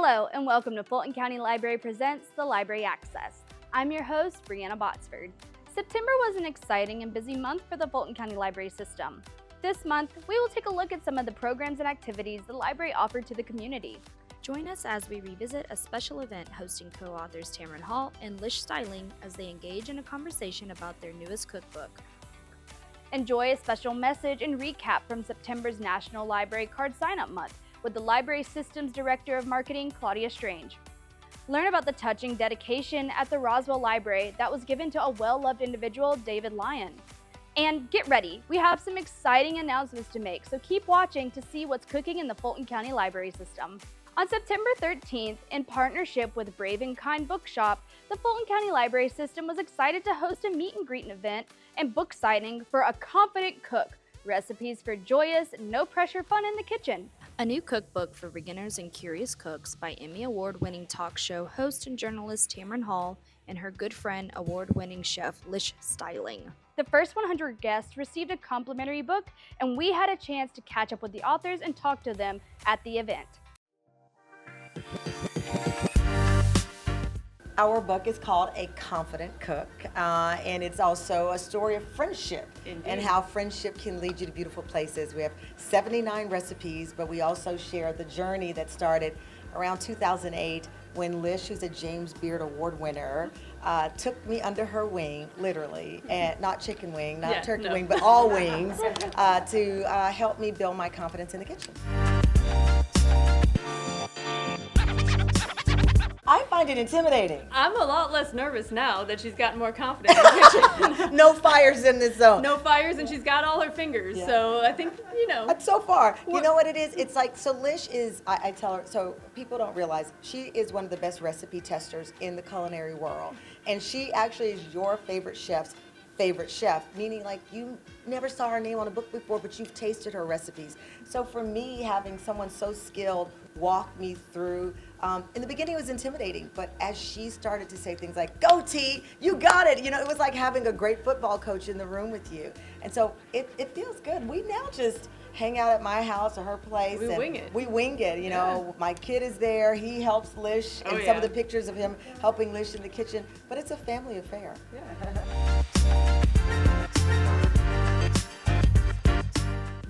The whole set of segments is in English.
Hello and welcome to Fulton County Library presents the Library Access. I'm your host, Brianna Botsford. September was an exciting and busy month for the Fulton County Library system. This month, we will take a look at some of the programs and activities the library offered to the community. Join us as we revisit a special event hosting co-authors Tamron and Lish Steiling as they engage in a conversation about their newest cookbook. Enjoy a special message and recap from September's National Library Card Sign-Up Month with the Library Systems Director of Marketing, Claudia Strange. Learn about the touching dedication at the Roswell Library that was given to a well-loved individual, David Lyon. And get ready, we have some exciting announcements to make, so keep watching to see what's cooking in the Fulton County Library system. On September 13th, in partnership with Brave and Kind Bookshop, the Fulton County Library System was excited to host a meet and greet event and book signing for A Confident Cook, Recipes for Joyous, No-Pressure Fun in the Kitchen. A new cookbook for beginners and curious cooks by Emmy Award-winning talk show host and journalist Tamron and her good friend, award-winning chef Lish Steiling. The first 100 guests received a complimentary book, and we had a chance to catch up with the authors and talk to them at the event. Our book is called A Confident Cook, and it's also a story of friendship. Indeed. And how friendship can lead you to beautiful places. We have 79 recipes, but we also share the journey that started around 2008 when Lish, who's a James Beard Award winner, took me under her wing, literally, and not chicken wing, not turkey wing, but all wings, to help me build my confidence in the kitchen. I find it intimidating. I'm a lot less nervous now that she's gotten more confident in the kitchen. No fires in this zone. No fires, and she's got all her fingers. Yeah. So I think, So far, you know what it is? It's like, so Lish is, I tell her, so people don't realize, she is one of the best recipe testers in the culinary world. And she actually is your favorite chef's favorite chef, meaning like you never saw her name on a book before, but you've tasted her recipes. So for me, having someone so skilled walk me through, in the beginning it was intimidating, but as she started to say things like, "Go T, you got it," it was like having a great football coach in the room with you. And so it feels good. We now just hang out at my house or her place. We wing it. We wing it, Yeah. My kid is there, he helps Lish, and some of the pictures of him helping Lish in the kitchen, but it's a family affair. Yeah.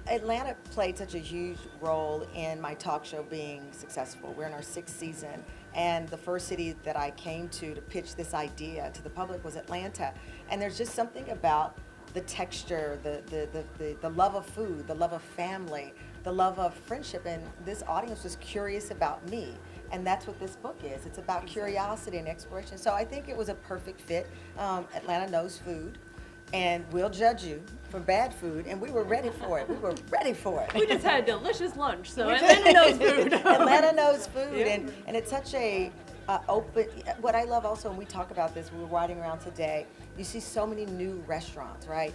Atlanta played such a huge role in my talk show being successful. We're in our 6th season, and the first city that I came to pitch this idea to the public was Atlanta. And there's just something about the texture, the love of food, the love of family, the love of friendship, and this audience was curious about me. And that's what this book is. It's about curiosity and exploration. So I think it was a perfect fit. Atlanta knows food, and we'll judge you for bad food, and we were ready for it. We just had a delicious lunch, so Atlanta knows food. Atlanta knows food, and it's such a open. What I love also, and we talk about this, we were riding around today, you see so many new restaurants, right?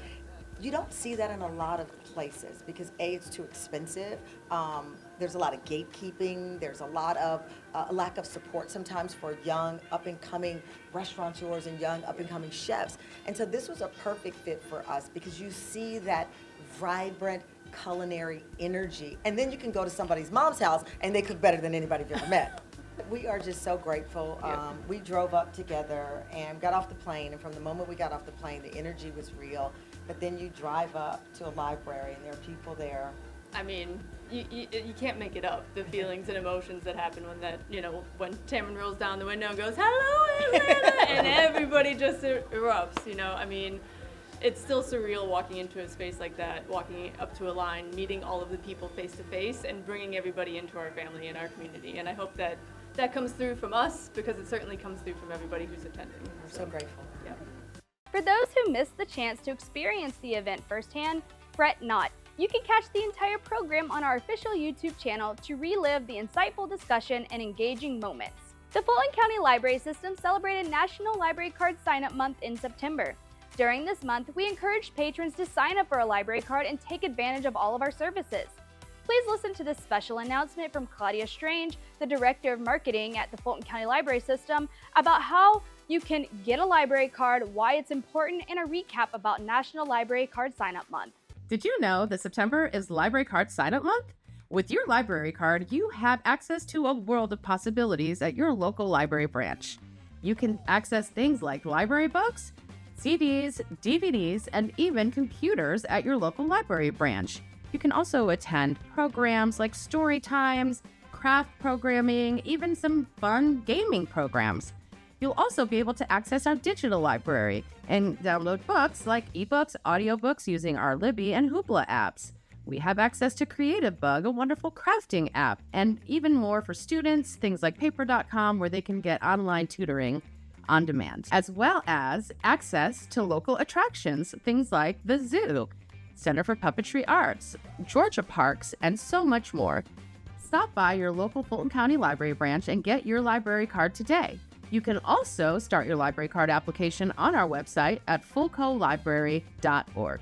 You don't see that in a lot of places because A, it's too expensive. There's a lot of gatekeeping. There's a lot of a lack of support sometimes for young up-and-coming restaurateurs and young up-and-coming chefs. And so this was a perfect fit for us because you see that vibrant culinary energy. And then you can go to somebody's mom's house and they cook better than anybody you've ever met. We are just so grateful. We drove up together and got off the plane, and from the moment we got off the plane, the energy was real. But then you drive up to a library and there are people there. I mean, you can't make it up, the feelings and emotions that happen when Tamron rolls down the window and goes, "Hello, Atlanta," and everybody just erupts, I mean, it's still surreal walking into a space like that, walking up to a line, meeting all of the people face to face, and bringing everybody into our family and our community. And I hope that comes through from us, because it certainly comes through from everybody who's attending. We're so grateful. Yeah. For those who missed the chance to experience the event firsthand, fret not. You can catch the entire program on our official YouTube channel to relive the insightful discussion and engaging moments. The Fulton County Library System celebrated National Library Card Sign-Up Month in September. During this month, we encouraged patrons to sign up for a library card and take advantage of all of our services. Please listen to this special announcement from Claudia Strange, the Director of Marketing at the Fulton County Library System, about how you can get a library card, why it's important, and a recap about National Library Card Sign-Up Month. Did you know that September is Library Card Sign-Up Month? With your library card, you have access to a world of possibilities at your local library branch. You can access things like library books, CDs, DVDs, and even computers at your local library branch. You can also attend programs like story times, craft programming, even some fun gaming programs. You'll also be able to access our digital library and download books like ebooks, audiobooks using our Libby and Hoopla apps. We have access to Creative Bug, a wonderful crafting app, and even more for students, things like paper.com, where they can get online tutoring on demand, as well as access to local attractions, things like the Zoo, Center for Puppetry Arts, Georgia Parks, and so much more. Stop by your local Fulton County Library branch and get your library card today. You can also start your library card application on our website at fulcolibrary.org.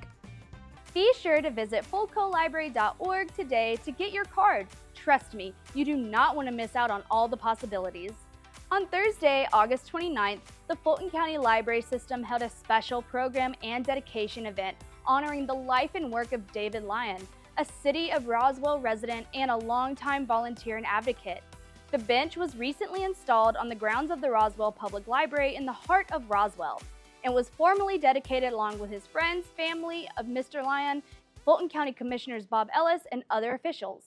Be sure to visit fulcolibrary.org today to get your card. Trust me, you do not want to miss out on all the possibilities. On Thursday, August 29th, the Fulton County Library System held a special program and dedication event honoring the life and work of David Lyon, a City of Roswell resident and a longtime volunteer and advocate. The bench was recently installed on the grounds of the Roswell Public Library in the heart of Roswell and was formally dedicated along with his friends, family of Mr. Lyon, Fulton County Commissioners Bob Ellis, and other officials.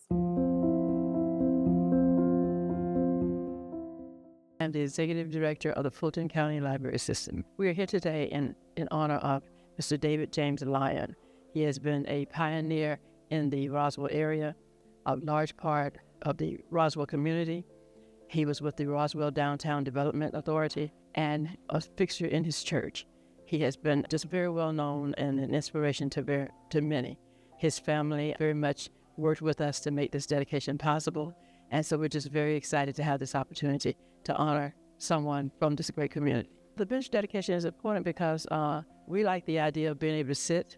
I'm the Executive Director of the Fulton County Library System. We are here today in honor of Mr. David James Lyon. He has been a pioneer in the Roswell area, a large part of the Roswell community. He was with the Roswell Downtown Development Authority and a fixture in his church. He has been just very well known and an inspiration to many. His family very much worked with us to make this dedication possible, and so we're just very excited to have this opportunity to honor someone from this great community. The bench dedication is important because we like the idea of being able to sit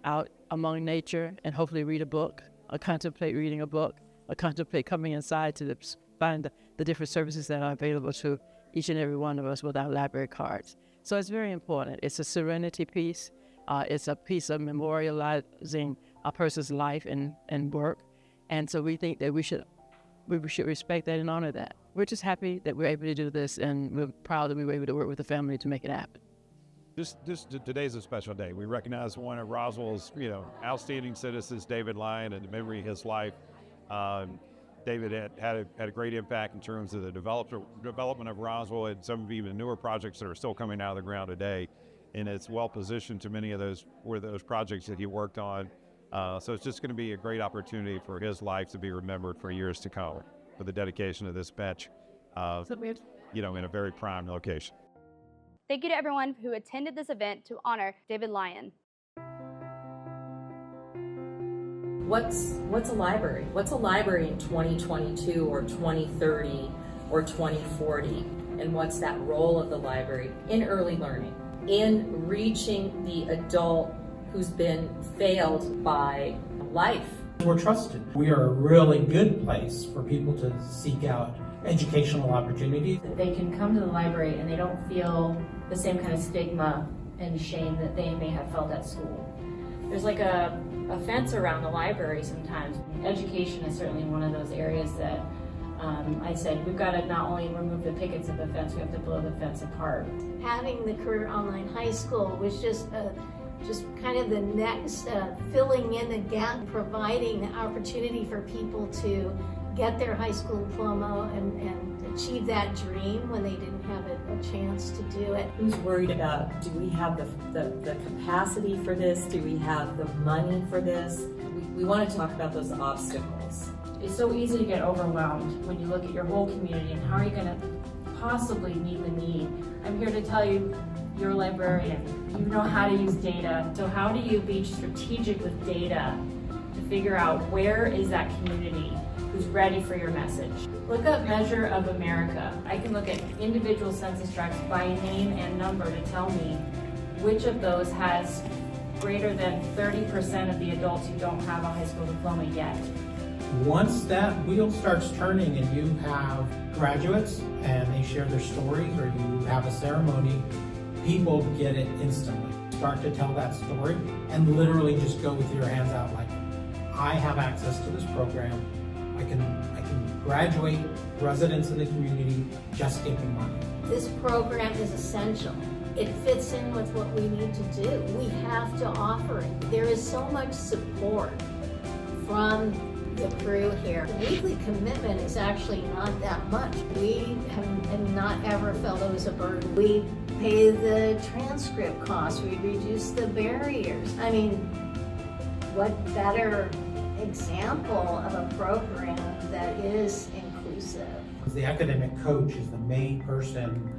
out among nature and hopefully read a book, or contemplate reading a book, or contemplate coming inside to find the different services that are available to each and every one of us with our library cards. So it's very important. It's a serenity piece. It's a piece of memorializing a person's life and work. And so we think that we should respect that and honor that. We're just happy that we're able to do this, and we're proud that we were able to work with the family to make it happen. Today's a special day. We recognize one of Roswell's, outstanding citizens, David Lyon, and the memory of his life. David had a great impact in terms of the development of Roswell and some of even newer projects that are still coming out of the ground today. And it's well positioned to many of those projects that he worked on. So it's just going to be a great opportunity for his life to be remembered for years to come for the dedication of this bench, in a very prime location. Thank you to everyone who attended this event to honor David Lyon. What's a library? What's a library in 2022 or 2030 or 2040? And what's that role of the library in early learning, in reaching the adult who's been failed by life? We're trusted. We are a really good place for people to seek out educational opportunities. They can come to the library and they don't feel the same kind of stigma and shame that they may have felt at school. There's like a fence around the library sometimes. Education is certainly one of those areas that I said we've got to not only remove the pickets of the fence, we have to blow the fence apart. Having the Career Online High School was just kind of the next filling in the gap, providing the opportunity for people to get their high school diploma and achieve that dream when they didn't have a chance to do it. Who's worried about, do we have the capacity for this? Do we have the money for this? We want to talk about those obstacles. It's so easy to get overwhelmed when you look at your whole community and how are you going to possibly meet the need. I'm here to tell you, you're a librarian. You know how to use data. So how do you be strategic with data to figure out where is that community who's ready for your message? Look up Measure of America. I can look at individual census tracts by name and number to tell me which of those has greater than 30% of the adults who don't have a high school diploma yet. Once that wheel starts turning and you have graduates and they share their stories or you have a ceremony, people get it instantly. Start to tell that story and literally just go with your hands out like, I have access to this program. I can graduate residents in the community just giving money. This program is essential. It fits in with what we need to do. We have to offer it. There is so much support from the crew here. The weekly commitment is actually not that much. We have not ever felt it was a burden. We pay the transcript costs. We reduce the barriers. I mean, what better example of a program that is inclusive? The academic coach is the main person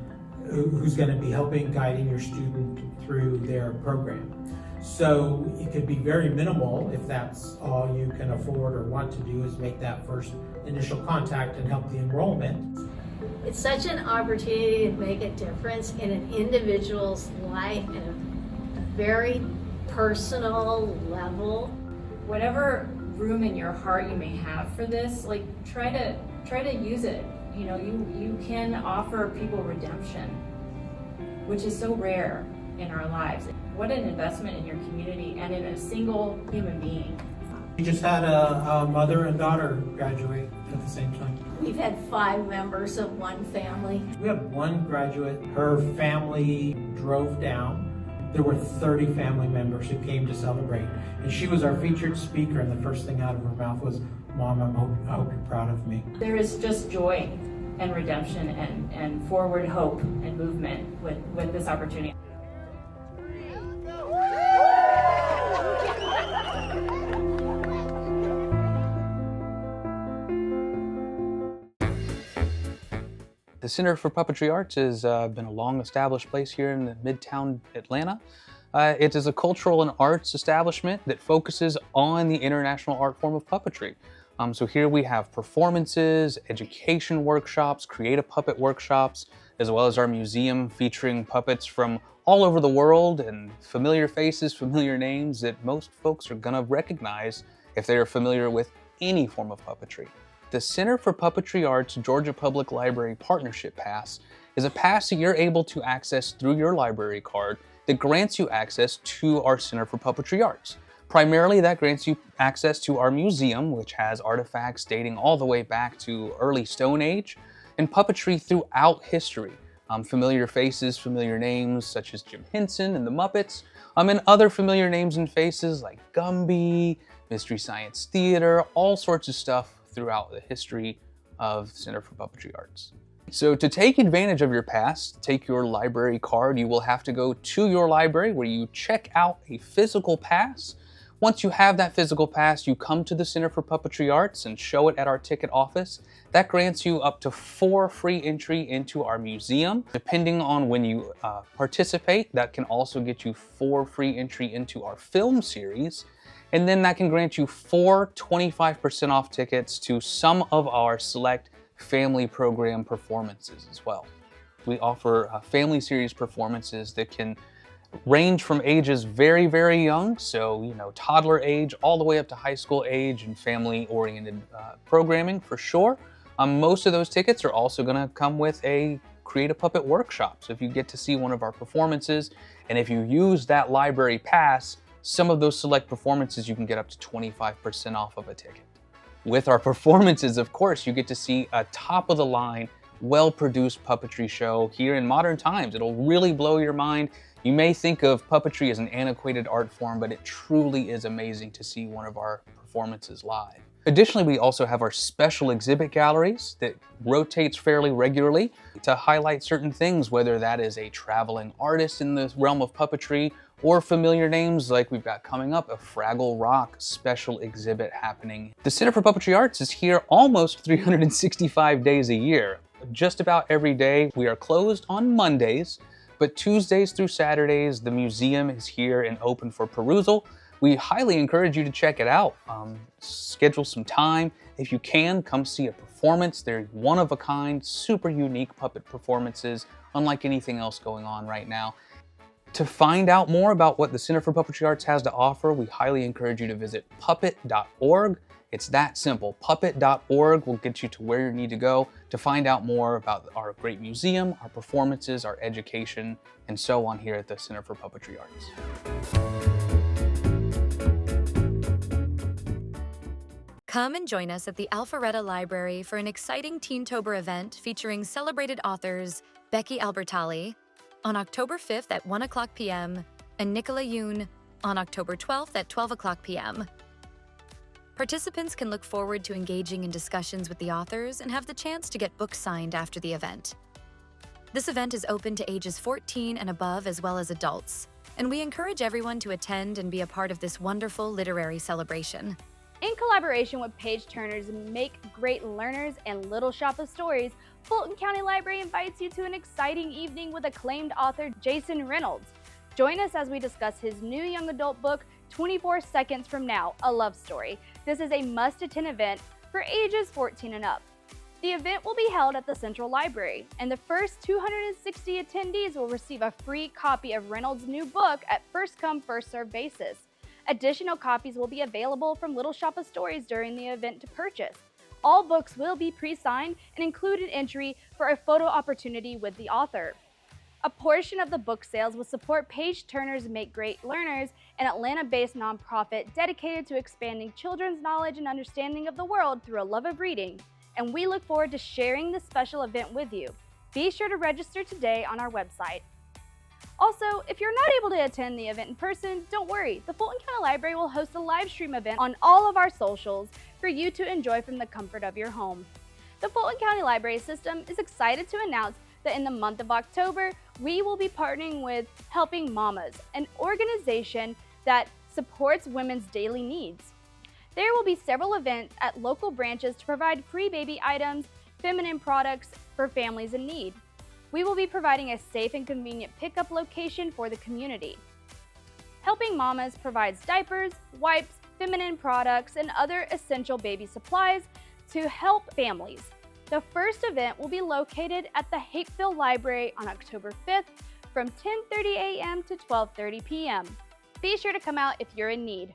who's going to be helping guiding your student through their program. So it could be very minimal if that's all you can afford or want to do, is make that first initial contact and help the enrollment. It's such an opportunity to make a difference in an individual's life in a very personal level. Whatever room in your heart you may have for this, like try to use it. You know, you can offer people redemption, which is so rare in our lives. What an investment in your community and in a single human being. We just had a mother and daughter graduate at the same time. We've had 5 members of one family. We had one graduate, her family drove down. There were 30 family members who came to celebrate. And she was our featured speaker, and the first thing out of her mouth was, "Mom, I hope you're proud of me." There is just joy and redemption and forward hope and movement with this opportunity. The Center for Puppetry Arts has been a long-established place here in Midtown Atlanta. It is a cultural and arts establishment that focuses on the international art form of puppetry. So here we have performances, education workshops, creative puppet workshops, as well as our museum featuring puppets from all over the world and familiar faces, familiar names that most folks are gonna recognize if they are familiar with any form of puppetry. The Center for Puppetry Arts Georgia Public Library Partnership Pass is a pass that you're able to access through your library card that grants you access to our Center for Puppetry Arts. Primarily, that grants you access to our museum, which has artifacts dating all the way back to early Stone Age, and puppetry throughout history. Familiar faces, familiar names, such as Jim Henson and the Muppets, and other familiar names and faces like Gumby, Mystery Science Theater, all sorts of stuff throughout the history of Center for Puppetry Arts. So to take advantage of your pass, take your library card, you will have to go to your library where you check out a physical pass. Once you have that physical pass, you come to the Center for Puppetry Arts and show it at our ticket office. That grants you up to 4 free entry into our museum. Depending on when you participate, that can also get you 4 free entry into our film series. And then that can grant you 4 25% off tickets to some of our select family program performances as well. We offer family series performances that can range from ages very, very young, so toddler age all the way up to high school age, and family-oriented programming for sure. Most of those tickets are also going to come with a creative puppet workshop. So if you get to see one of our performances, and if you use that library pass, some of those select performances you can get up to 25% off of a ticket. With our performances, of course, you get to see a top-of-the-line, well-produced puppetry show here in modern times. It'll really blow your mind. You may think of puppetry as an antiquated art form, but it truly is amazing to see one of our performances live. Additionally, we also have our special exhibit galleries that rotates fairly regularly to highlight certain things, whether that is a traveling artist in the realm of puppetry or familiar names like we've got coming up, a Fraggle Rock special exhibit happening. The Center for Puppetry Arts is here almost 365 days a year. Just about every day. We are closed on Mondays, but Tuesdays through Saturdays, the museum is here and open for perusal. We highly encourage you to check it out. Schedule some time. If you can, come see a performance. They're one-of-a-kind, super unique puppet performances, unlike anything else going on right now. To find out more about what the Center for Puppetry Arts has to offer, we highly encourage you to visit puppet.org. It's that simple. Puppet.org will get you to where you need to go to find out more about our great museum, our performances, our education, and so on here at the Center for Puppetry Arts. Come and join us at the Alpharetta Library for an exciting Teentober event featuring celebrated authors Becky Albertalli on October 5th at 1 o'clock p.m. and Nicola Yoon on October 12th at 12 o'clock p.m. Participants can look forward to engaging in discussions with the authors and have the chance to get books signed after the event. This event is open to ages 14 and above as well as adults, and we encourage everyone to attend and be a part of this wonderful literary celebration. In collaboration with Page Turners Make Great Learners and Little Shop of Stories, Fulton County Library invites you to an exciting evening with acclaimed author Jason Reynolds. Join us as we discuss his new young adult book, 24 Seconds From Now, A Love Story. This is a must-attend event for ages 14 and up. The event will be held at the Central Library, and the first 260 attendees will receive a free copy of Reynolds' new book at first-come, first-served basis. Additional copies will be available from Little Shop of Stories during the event to purchase. All books will be pre-signed and include an entry for a photo opportunity with the author. A portion of the book sales will support Page Turners Make Great Learners, an Atlanta-based nonprofit dedicated to expanding children's knowledge and understanding of the world through a love of reading. And we look forward to sharing this special event with you. Be sure to register today on our website. Also, if you're not able to attend the event in person, don't worry. The Fulton County Library will host a live stream event on all of our socials for you to enjoy from the comfort of your home. The Fulton County Library System is excited to announce that in the month of October, we will be partnering with Helping Mamas, an organization that supports women's daily needs. There will be several events at local branches to provide free baby items, feminine products for families in need. We will be providing a safe and convenient pickup location for the community. Helping Mamas provides diapers, wipes, feminine products, and other essential baby supplies to help families. The first event will be located at the Hapeville Library on October 5th from 10:30 a.m. to 12:30 p.m. Be sure to come out if you're in need.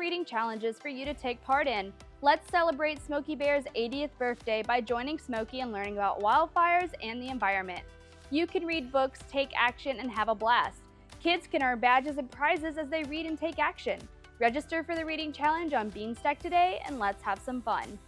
reading challenges for you to take part in. Let's celebrate Smokey Bear's 80th birthday by joining Smokey and learning about wildfires and the environment. You can read books, take action, and have a blast. Kids can earn badges and prizes as they read and take action. Register for the reading challenge on Beanstack today and let's have some fun.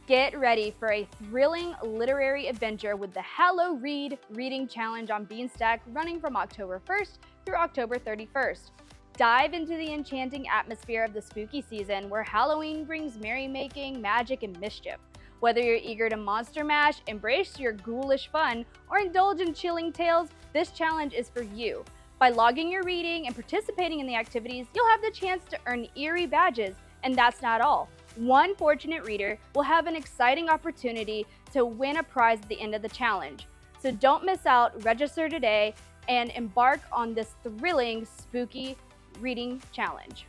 Get ready for a thrilling literary adventure with the Hallow Read Reading Challenge on Beanstack running from October 1st through October 31st. Dive into the enchanting atmosphere of the spooky season where Halloween brings merrymaking, magic, and mischief. Whether you're eager to monster mash, embrace your ghoulish fun, or indulge in chilling tales, this challenge is for you. By logging your reading and participating in the activities, you'll have the chance to earn eerie badges. And that's not all. One fortunate reader will have an exciting opportunity to win a prize at the end of the challenge. So don't miss out, register today, and embark on this thrilling, spooky reading challenge.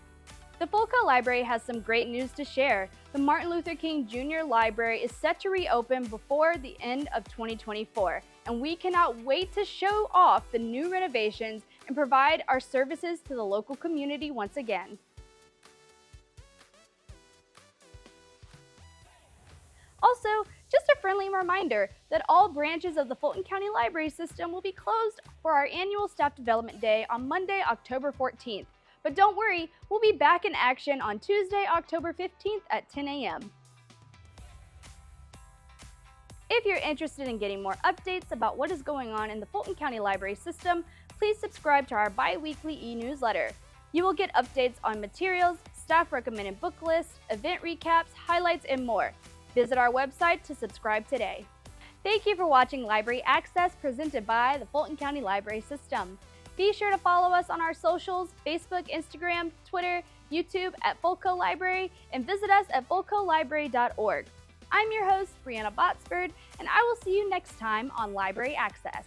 The Fulton Library has some great news to share. The Martin Luther King Jr. Library is set to reopen before the end of 2024, and we cannot wait to show off the new renovations and provide our services to the local community once again. Also, just a friendly reminder that all branches of the Fulton County Library System will be closed for our annual Staff Development Day on Monday, October 14th. But don't worry, we'll be back in action on Tuesday, October 15th at 10 a.m. If you're interested in getting more updates about what is going on in the Fulton County Library System, please subscribe to our bi-weekly e-newsletter. You will get updates on materials, staff recommended book lists, event recaps, highlights, and more. Visit our website to subscribe today. Thank you for watching Library Access presented by the Fulton County Library System. Be sure to follow us on our socials, Facebook, Instagram, Twitter, YouTube at Fulco Library, and visit us at fulcolibrary.org. I'm your host, Brianna Botsford, and I will see you next time on Library Access.